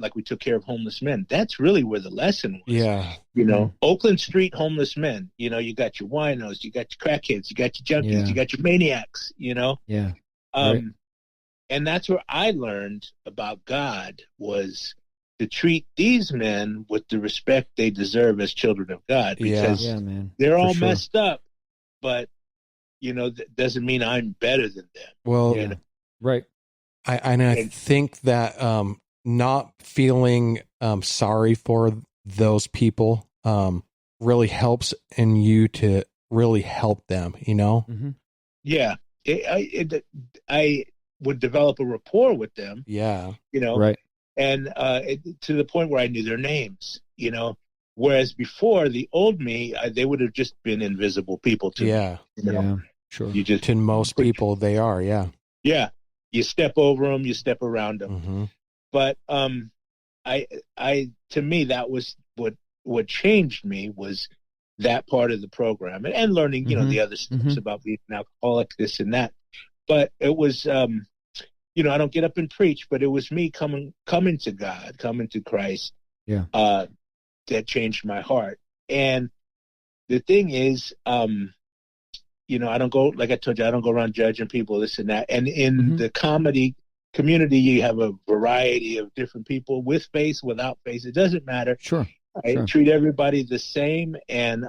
like we took care of homeless men. That's really where the lesson was. Yeah. You know, Oakland Street homeless men, you know, you got your winos, you got your crackheads, you got your junkies, you got your maniacs, you know? Yeah. Right. And that's where I learned about God, was to treat these men with the respect they deserve as children of God, because man, they're all messed up, but you know, that doesn't mean I'm better than them. Well, you know? Right. I think that not feeling sorry for those people really helps in you to really help them, you know? Mm-hmm. Yeah. I would develop a rapport with them. Yeah. You know? Right. And to the point where I knew their names, you know? Whereas before, the old me, they would have just been invisible people to me. You know? Yeah. Sure. You just, to most people, they are. Yeah. Yeah. You step over them, you step around them. Mm-hmm. But to me, that was what changed me, was that part of the program, and learning, you know, the other stuff about being an alcoholic, this and that. But it was, you know, I don't get up and preach, but it was me coming to God, coming to Christ, that changed my heart. And the thing is, you know, I don't go, like I told you, I don't go around judging people, this and that. And in the comedy community, you have a variety of different people, with face, without face. It doesn't matter. Sure. I treat everybody the same. And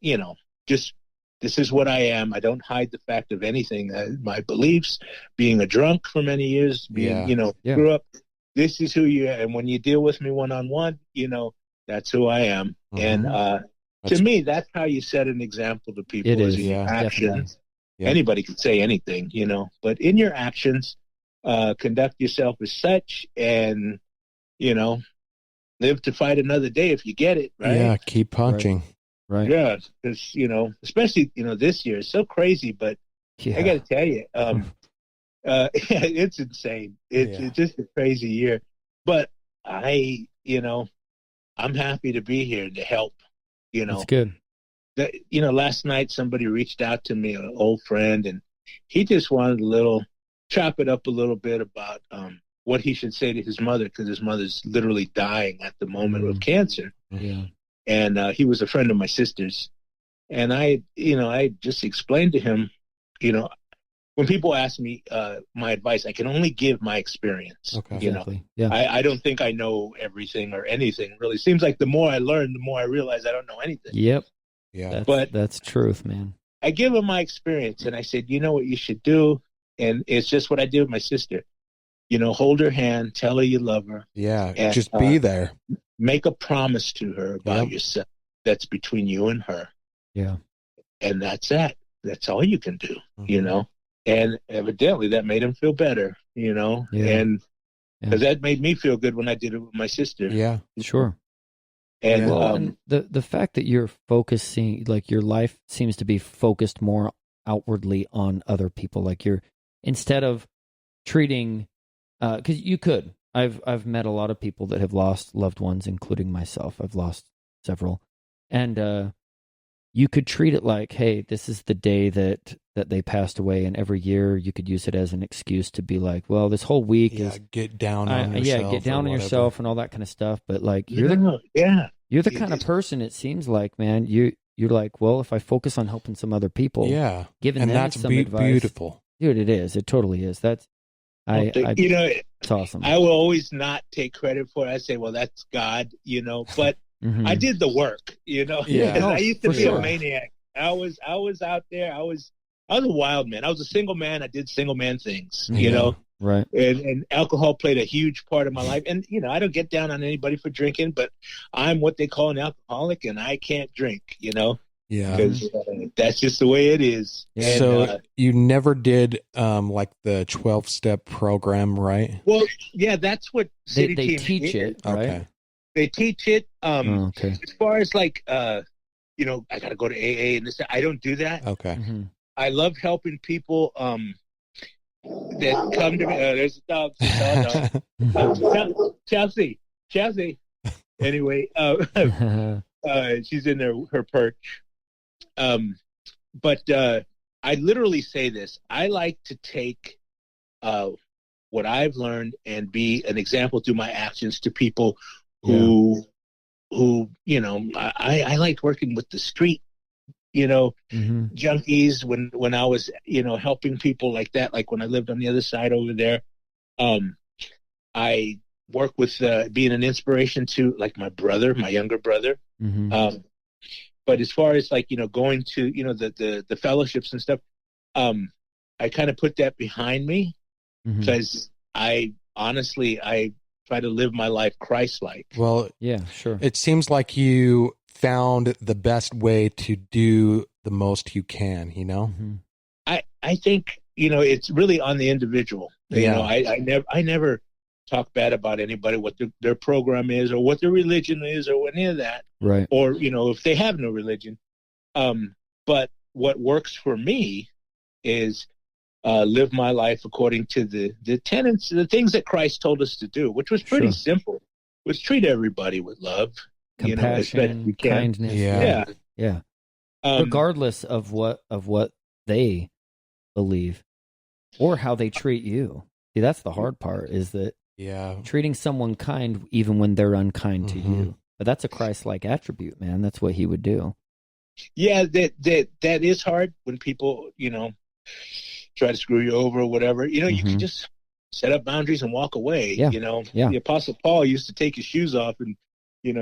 you know, just, this is what I am. I don't hide the fact of anything. My beliefs, being a drunk for many years, being, you know, grew up, this is who you are. And when you deal with me one-on-one, you know, that's who I am. And to me, that's how you set an example to people. It is, actions. Anybody can say anything, you know, but in your actions, conduct yourself as such, and, you know, live to fight another day if you get it, right? Yeah, keep punching. Right. Yeah, because, you know, especially, you know, this year is so crazy, but I got to tell you, it's insane. It's just a crazy year. But you know, I'm happy to be here to help. You know, that's good. You know, last night somebody reached out to me, an old friend, and he just wanted chop it up a little bit about what he should say to his mother, because his mother's literally dying at the moment of cancer. Yeah. And he was a friend of my sister's. And I just explained to him, you know, when people ask me my advice, I can only give my experience. Okay. You know, I don't think I know everything or anything, really. Seems like the more I learn, the more I realize I don't know anything. Yep. Yeah. That's truth, man. I give him my experience, and I said, you know what you should do? And it's just what I did with my sister. You know, hold her hand, tell her you love her. Yeah. And, just be there. Make a promise to her about yourself that's between you and her. Yeah. And that's that. That's all you can do, you know? And evidently that made him feel better, you know? And because that made me feel good when I did it with my sister. Yeah. Sure. And, and the fact that you're focusing, like your life seems to be focused more outwardly on other people, like you're, instead of treating, because you could, I've met a lot of people that have lost loved ones, including myself. I've lost several, and you could treat it like, hey, this is the day that they passed away, and every year you could use it as an excuse to be like, well, this whole week is get down on yourself. Get down on yourself and all that kind of stuff. But like you're the kind of person, it seems like, man, you're like, well, if I focus on helping some other people, giving them some advice, beautiful, dude. It is. It totally is. That's you know, it's awesome. I will always not take credit for it. I say, well, that's God, you know, but I did the work, you know. I used to be a maniac. I was out there. I was a wild man. I was a single man. I did single man things, you know. Right. And alcohol played a huge part of my life. And, you know, I don't get down on anybody for drinking, but I'm what they call an alcoholic, and I can't drink, you know. Yeah. Because that's just the way it is. Yeah. And, so you never did like the 12-step program, right? Well, yeah, that's what they teach it, right? Okay. They teach it. Okay. As far as like, you know, I got to go to AA and this, I don't do that. Okay. Mm-hmm. I love helping people that come to me. There's a dog. Chelsea. Anyway, she's in her perch. But I literally say this. I like to take what I've learned and be an example through my actions to people who, I liked working with the street, junkies when I was, helping people like that. Like when I lived on the other side over there, I work with being an inspiration to like my younger brother. But as far as like, going to, the fellowships and stuff, I kind of put that behind me because I try to live my life Christ-like. Well, yeah, sure. It seems like you found the best way to do the most you can, I think, it's really on the individual. I never talk bad about anybody, what their program is or what their religion is or any of that. Right. Or, if they have no religion. But what works for me is live my life according to the tenets, the things that Christ told us to do, which was pretty simple, was treat everybody with love, compassion, kindness. Yeah. Regardless of what they believe or how they treat you. See, that's the hard part, is that treating someone kind even when they're unkind to you. But that's a Christ-like attribute, man. That's what he would do. Yeah, that is hard when people, try to screw you over or whatever. You can just set up boundaries and walk away. Yeah. The Apostle Paul used to take his shoes off and,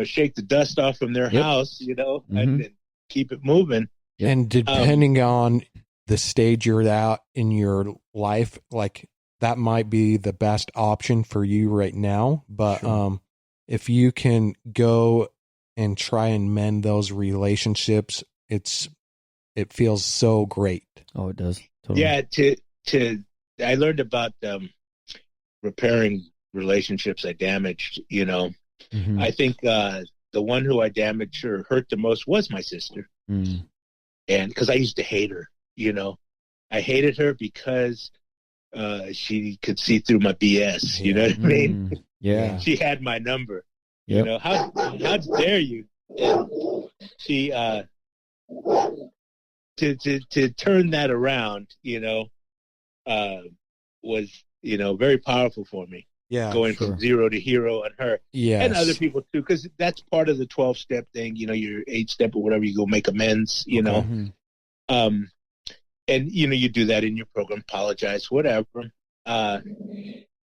shake the dust off from their house, and keep it moving. And depending on the stage you're at in your life, like that might be the best option for you right now. But if you can go and try and mend those relationships, it feels so great. Oh, it does. Totally. Yeah. I learned about repairing relationships I damaged. I think the one who I damaged or hurt the most was my sister, and because I used to hate her. I hated her because she could see through my BS. You know what I mean? Yeah. She had my number. Yep. How dare you? And she to turn that around, was very powerful for me. Yeah, going from zero to hero on her. Yes. And other people too, because that's part of the 12-step thing. Your 8-step or whatever, you go make amends. And you do that in your program, apologize, whatever. But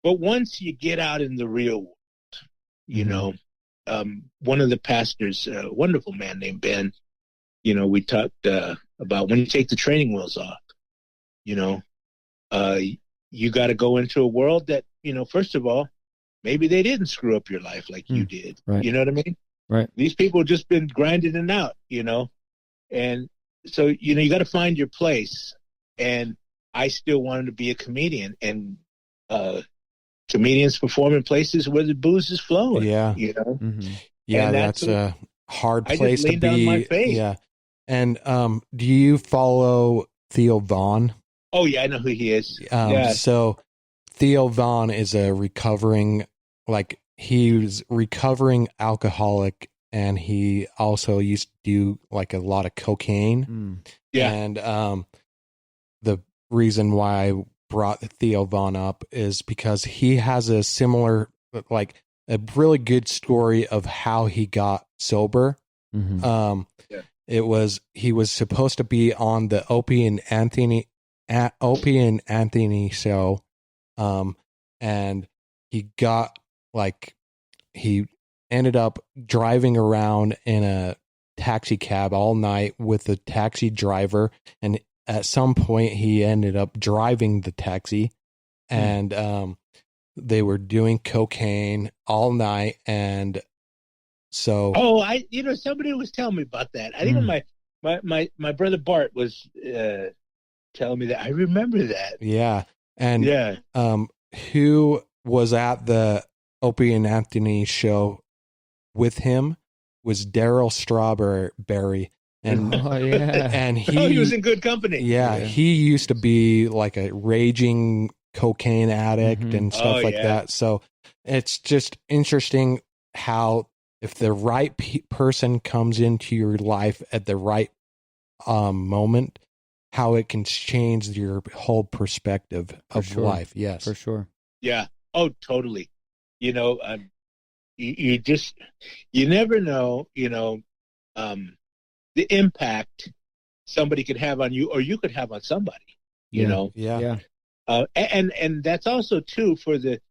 once you get out in the real world, one of the pastors, a wonderful man named Ben, we talked about when you take the training wheels off, you got to go into a world that, first of all, maybe they didn't screw up your life like you did. Right. You know what I mean? Right. These people have just been grinding it out, and so, you got to find your place. And I still wanted to be a comedian, and comedians perform in places where the booze is flowing. Yeah. Yeah, that's a hard place to be. On my face. Yeah. And do you follow Theo Vaughn? Oh yeah, I know who he is. So Theo Vaughn is a he's recovering alcoholic, and he also used to do like a lot of cocaine. Yeah. And the reason why I brought Theo Vaughn up is because he has a similar, like a really good story of how he got sober. He was supposed to be on the Opie and Anthony show. And he ended up driving around in a taxi cab all night with the taxi driver. And at some point he ended up driving the taxi, and they were doing cocaine all night. And so, somebody was telling me about that. I think my brother Bart was telling me that. I remember that. Yeah. And who was at the Opie and Anthony show with him was Daryl Strawberry. And and he was in good company. Yeah, he used to be like a raging cocaine addict and stuff like that. So it's just interesting how if the right person comes into your life at the right moment, how it can change your whole perspective of life. Yes, for sure. Yeah. Oh, totally. You know, you just, you never know, the impact somebody could have on you, or you could have on somebody, you know? Yeah. And that's also too for the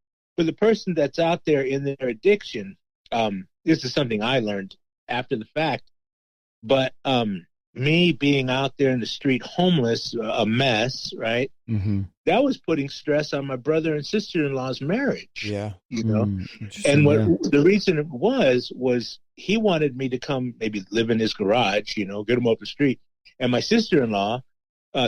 person that's out there in their addiction. This is something I learned after the fact, but me being out there in the street homeless, a mess, right? Mm-hmm. That was putting stress on my brother and sister-in-law's marriage. Yeah. You know, and the reason it was he wanted me to come maybe live in his garage, get him off the street. And my sister-in-law,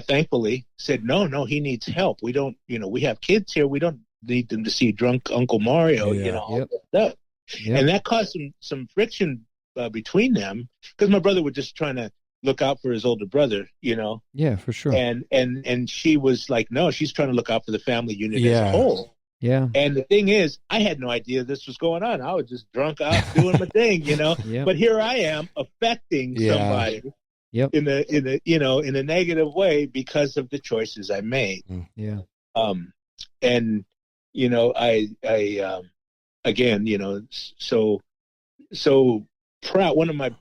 thankfully, said, no, he needs help. We don't, we have kids here. We don't need them to see drunk Uncle Mario, all that stuff. Yep. And that caused some friction between them, because my brother was just trying to look out for his older brother, Yeah, for sure. And she was like, no, she's trying to look out for the family unit as a whole. Yeah. And the thing is, I had no idea this was going on. I was just drunk out doing my thing, Yep. But here I am affecting somebody in a negative way because of the choices I made. Yeah. And I again, so proud. One of my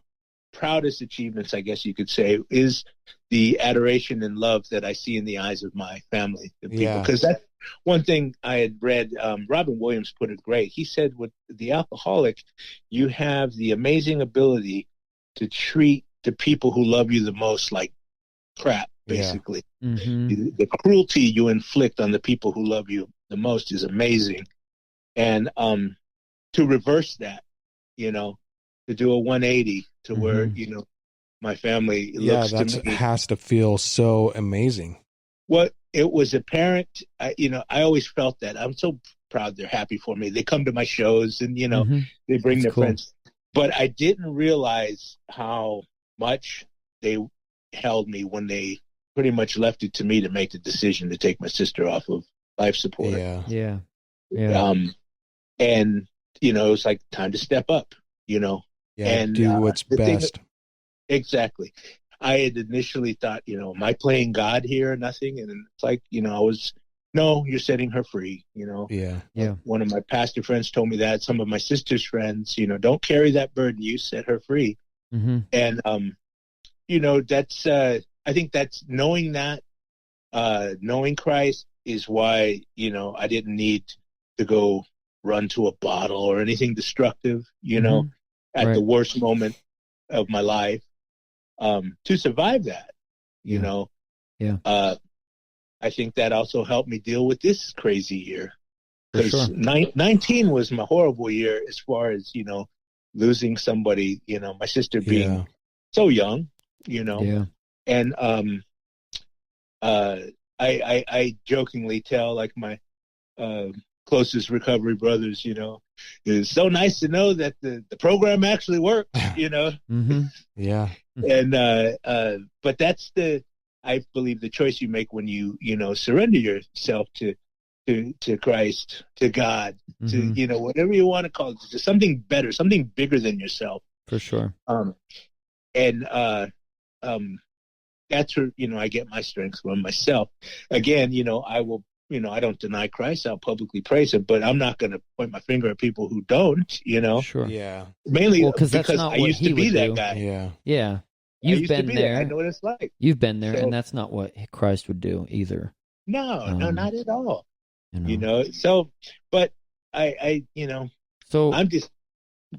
proudest achievements, I guess you could say, is the adoration and love that I see in the eyes of my family and people. Because that's one thing I had read. Robin Williams put it great. He said, with the alcoholic, you have the amazing ability to treat the people who love you the most like crap, basically. Yeah. Mm-hmm. The cruelty you inflict on the people who love you the most is amazing. And to reverse that, to do a 180 to where, my family looks to me. Has to feel so amazing. Well, it was apparent. I always felt that. I'm so proud they're happy for me. They come to my shows and, they bring their friends. But I didn't realize how much they held me when they pretty much left it to me to make the decision to take my sister off of life support. Yeah. And, it was like time to step up, and do what's best. Exactly. I had initially thought, am I playing God here or nothing? And it's like, no, you're setting her free, Yeah. One of my pastor friends told me that. Some of my sister's friends, don't carry that burden. You set her free. Mm-hmm. And, that's, I think that's knowing Christ is why, I didn't need to go run to a bottle or anything destructive, at the worst moment of my life, to survive that, I think that also helped me deal with this crazy year, because 19 was my horrible year as far as, losing somebody, my sister being so young, and, I jokingly tell like my, closest recovery brothers, it's so nice to know that the program actually works, Mm-hmm. Yeah. And, but that's I believe the choice you make when you, surrender yourself to Christ, to God, to, whatever you want to call it, to something better, something bigger than yourself. For sure. And that's where, I get my strength from myself. Again, I will, I don't deny Christ. I'll publicly praise him, but I'm not going to point my finger at people who don't, Sure. Yeah. Mainly because I used to be that guy. Yeah. Yeah. You've been there. I know what it's like. You've been there, and that's not what Christ would do either. No, not at all. So but so I'm just,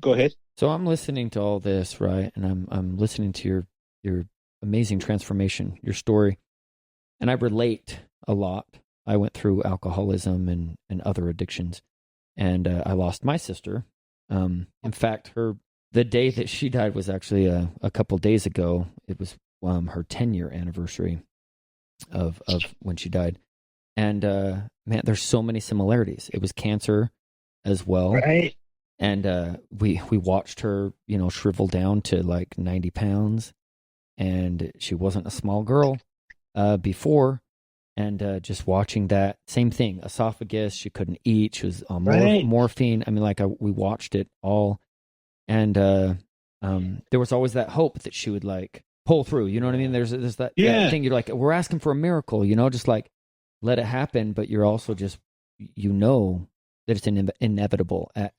go ahead. So I'm listening to all this, right? And I'm listening to your amazing transformation, your story. And I relate a lot. I went through alcoholism and other addictions, and I lost my sister. In fact, the day that she died was actually a couple days ago. It was her 10-year anniversary of when she died. And man, there's so many similarities. It was cancer as well. Right. And we watched her, shrivel down to like 90 pounds. And she wasn't a small girl before. And just watching that, same thing, esophagus, she couldn't eat. She was on morphine. I mean, we watched it all. And there was always that hope that she would like pull through. You know what I mean? There's that thing. You're like, we're asking for a miracle, just like let it happen. But you're also just you know that it's inevitable at